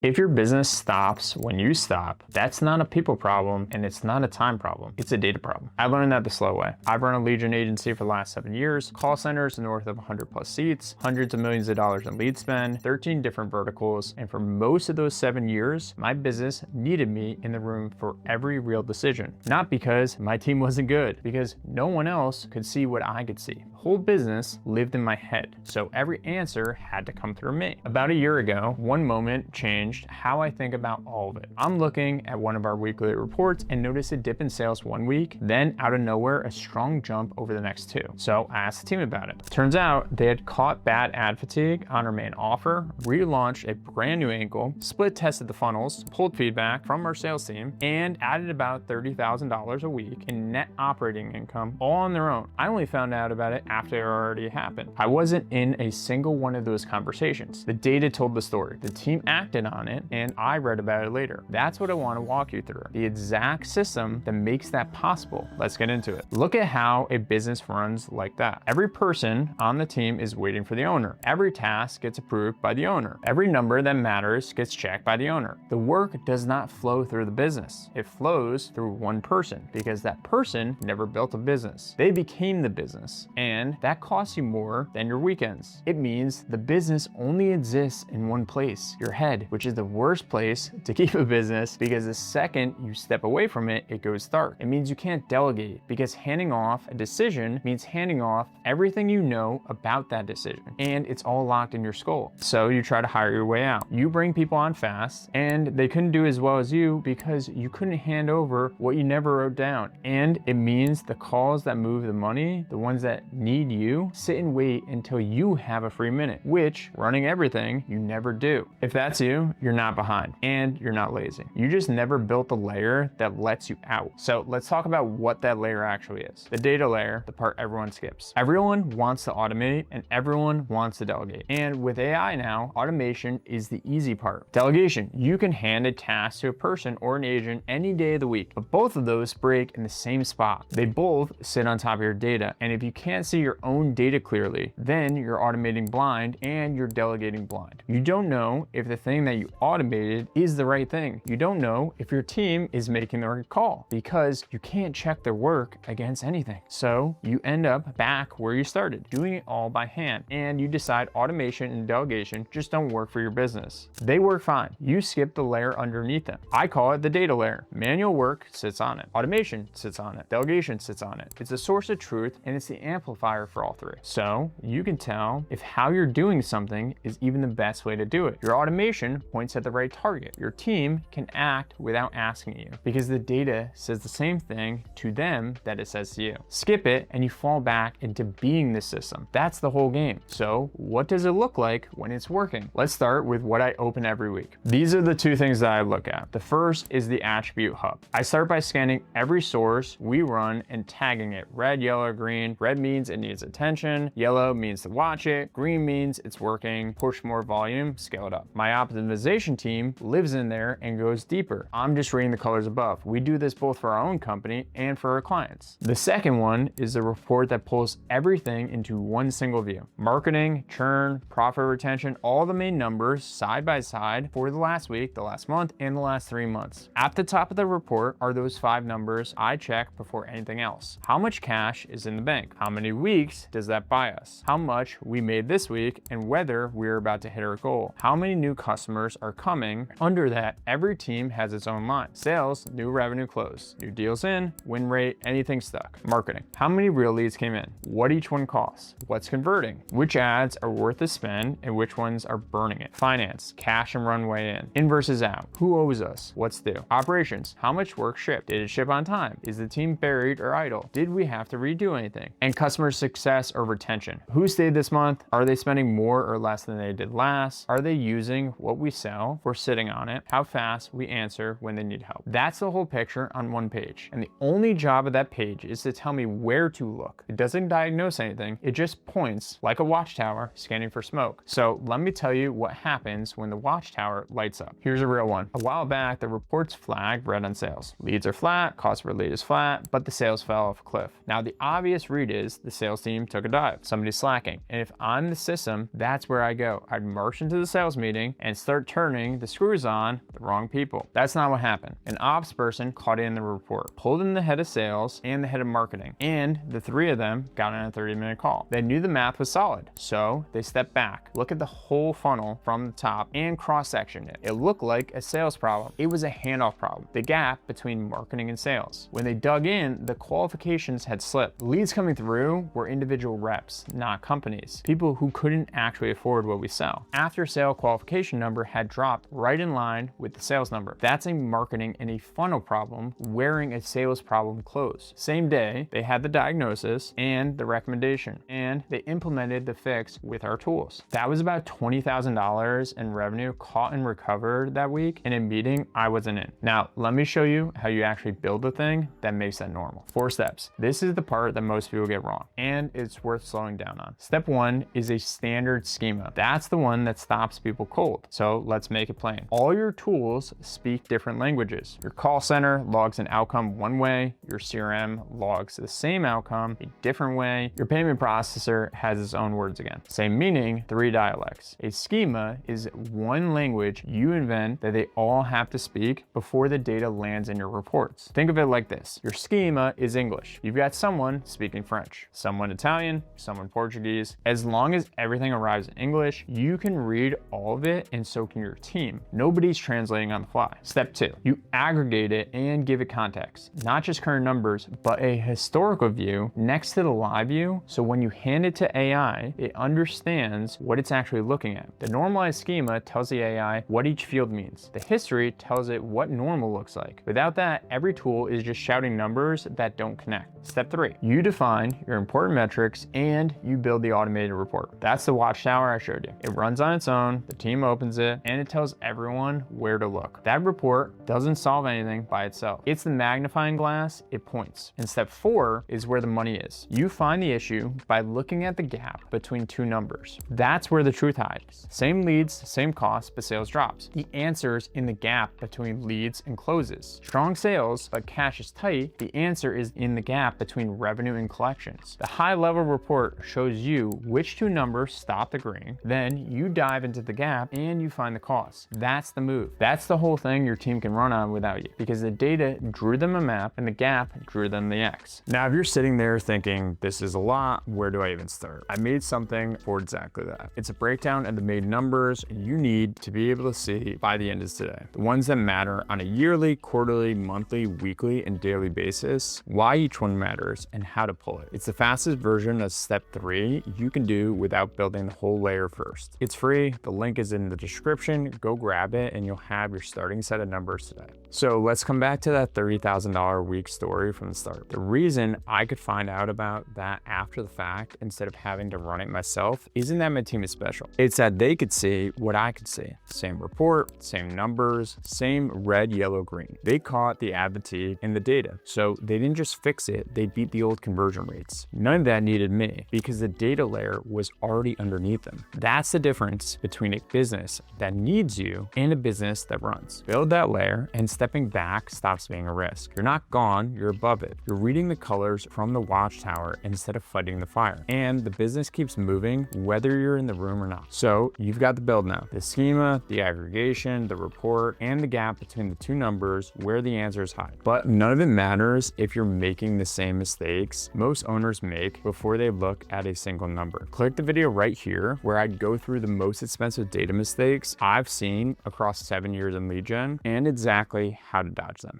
If your business stops when you stop, that's not a people problem and it's not a time problem. It's a data problem. I learned that the slow way. I've run a lead gen agency for the last 7 years, call centers north of 100 plus seats, hundreds of millions of dollars in lead spend, 13 different verticals. And for most of those 7 years, my business needed me in the room for every real decision. Not because my team wasn't good, because no one else could see what I could see. The whole business lived in my head. So every answer had to come through me. About a year ago, one moment changed how I think about all of it. I'm looking at one of our weekly reports and notice a dip in sales one week, then out of nowhere, a strong jump over the next 2. So I asked the team about it. Turns out they had caught bad ad fatigue on our main offer, relaunched a brand new angle, split tested the funnels, pulled feedback from our sales team, and added about $30,000 a week in net operating income all on their own. I only found out about it after it already happened. I wasn't in a single one of those conversations. The data told the story. The team acted on it, and I read about it later. That's what I want to walk you through. The exact system that makes that possible. Let's get into it. Look at how a business runs like that. Every person on the team is waiting for the owner. Every task gets approved by the owner. Every number that matters gets checked by the owner. The work does not flow through the business. It flows through one person because that person never built a business. They became the business, and that costs you more than your weekends. It means the business only exists in one place, your head, which is the worst place to keep a business because the second you step away from it, it goes dark. It means you can't delegate because handing off a decision means handing off everything you know about that decision, and it's all locked in your skull. So you try to hire your way out. You bring people on fast and they couldn't do as well as you because you couldn't hand over what you never wrote down. And it means the calls that move the money, the ones that need you, sit and wait until you have a free minute, which running everything you never do. If that's you, you're not behind and you're not lazy. You just never built the layer that lets you out. So let's talk about what that layer actually is. The data layer, the part everyone skips. Everyone wants to automate and everyone wants to delegate. And with AI now, automation is the easy part. Delegation, you can hand a task to a person or an agent any day of the week, but both of those break in the same spot. They both sit on top of your data. And if you can't see your own data clearly, then you're automating blind and you're delegating blind. You don't know if the thing that you automated is the right thing. You don't know if your team is making the right call because you can't check their work against anything. So you end up back where you started, doing it all by hand, and you decide automation and delegation just don't work for your business. They work fine. You skip the layer underneath them. I call it the data layer. Manual work sits on it. Automation sits on it. Delegation sits on it. It's a source of truth and it's the amplifier for all three. So you can tell if how you're doing something is even the best way to do it. Your automation points at the right target. Your team can act without asking you because the data says the same thing to them that it says to you. Skip it and you fall back into being the system. That's the whole game. So what does it look like when it's working? Let's start with what I open every week. These are the two things that I look at. The first is the attribute hub. I start by scanning every source we run and tagging it red, yellow, green. Red means it needs attention. Yellow means to watch it. Green means it's working. Push more volume, scale it up. My optimization team lives in there and goes deeper. I'm just reading the colors above. We do this both for our own company and for our clients. The second one is the report that pulls everything into one single view. Marketing, churn, profit retention, all the main numbers side by side for the last week, the last month, and the last 3 months. At the top of the report are those 5 numbers I check before anything else. How much cash is in the bank? How many weeks does that buy us? How much we made this week and whether we're about to hit our goal? How many new customers are coming? Under that, every team has its own line. Sales, new revenue closed, new deals in, win rate, anything stuck. Marketing, how many real leads came in? What each one costs? What's converting? Which ads are worth the spend and which ones are burning it? Finance, cash and runway in versus out. Who owes us? What's due? Operations, how much work shipped? Did it ship on time? Is the team buried or idle? Did we have to redo anything? And customer success or retention. Who stayed this month? Are they spending more or less than they did last? Are they using what we sell? We're sitting on it. How fast we answer when they need help. That's the whole picture on one page. And the only job of that page is to tell me where to look. It doesn't diagnose anything. It just points like a watchtower scanning for smoke. So let me tell you what happens when the watchtower lights up. Here's a real one. A while back, the reports flagged red on sales. Leads are flat, cost per lead is flat, but the sales fell off a cliff. Now the obvious read is the sales team took a dive. Somebody's slacking. And if I'm the system, that's where I go. I'd march into the sales meeting and start turning the screws on the wrong people. That's not what happened. An ops person caught it in the report, pulled in the head of sales and the head of marketing, and the three of them got on a 30-minute call. They knew the math was solid, so they stepped back, look at the whole funnel from the top, and cross-section it. It looked like a sales problem. It was a handoff problem, the gap between marketing and sales. When they dug in, the qualifications had slipped. Leads coming through were individual reps, not companies, people who couldn't actually afford what we sell. After sale qualification number had dropped right in line with the sales number. That's a marketing and a funnel problem wearing a sales problem close. Same day, they had the diagnosis and the recommendation, and they implemented the fix with our tools. That was about $20,000 in revenue caught and recovered that week in a meeting I wasn't in. Now, let me show you how you actually build the thing that makes that normal. 4 steps. This is the part that most people get wrong, and it's worth slowing down on. Step 1 is a standard schema. That's the one that stops people cold. So let's make it plain. All your tools speak different languages. Your call center logs an outcome one way, your CRM logs the same outcome a different way, your payment processor has its own words again. Same meaning, 3 dialects. A schema is one language you invent that they all have to speak before the data lands in your reports. Think of it like this. Your schema is English. You've got someone speaking French, someone Italian, someone Portuguese. As long as everything arrives in English, you can read all of it, and so can your team. Nobody's translating on the fly. Step 2, you aggregate it and give it context. Not just current numbers, but a historical view next to the live view, so when you hand it to AI, it understands what it's actually looking at. The normalized schema tells the AI what each field means. The history tells it what normal looks like. Without that, every tool is just shouting numbers that don't connect. Step 3, you define your important metrics and you build the automated report. That's the watchtower I showed you. It runs on its own, the team opens it, and it tells everyone where to look. That report doesn't solve anything by itself. It's the magnifying glass it points. And step 4 is where the money is. You find the issue by looking at the gap between 2 numbers. That's where the truth hides. Same leads, same cost, but sales drops. The answer's in the gap between leads and closes. Strong sales, but cash is tight. The answer is in the gap between revenue and collections. The high-level report shows you which 2 numbers stopped agreeing. Then you dive into the gap and you find the cost. That's the move. That's the whole thing your team can run on without you, because the data drew them a map and the gap drew them the X. Now, if you're sitting there thinking, this is a lot, where do I even start? I made something for exactly that. It's a breakdown of the main numbers you need to be able to see by the end of today. The ones that matter on a yearly, quarterly, monthly, weekly, and daily basis, why each one matters, and how to pull it. It's the fastest version of step 3 you can do without building the whole layer first. It's free. The link is in the description. Go grab it and you'll have your starting set of numbers today. So let's come back to that $30,000 week story from the start. The reason I could find out about that after the fact instead of having to run it myself isn't that my team is special. It's that they could see what I could see. Same report, same numbers, same red, yellow, green. They caught the advocacy in the data. So they didn't just fix it, they beat the old conversion rates. None of that needed me because the data layer was already underneath them. That's the difference between a business that needs you and a business that runs. Build that layer, and stepping back stops being a risk. You're not gone, you're above it. You're reading the colors from the watchtower instead of fighting the fire. And the business keeps moving whether you're in the room or not. So you've got the build now. The schema, the aggregation, the report, and the gap between the 2 numbers where the answers hide. But none of it matters if you're making the same mistakes most owners make before they look at a single number. Click the video right here where I go through the most expensive data mistakes I've seen across 7 years in lead gen and exactly how to dodge them.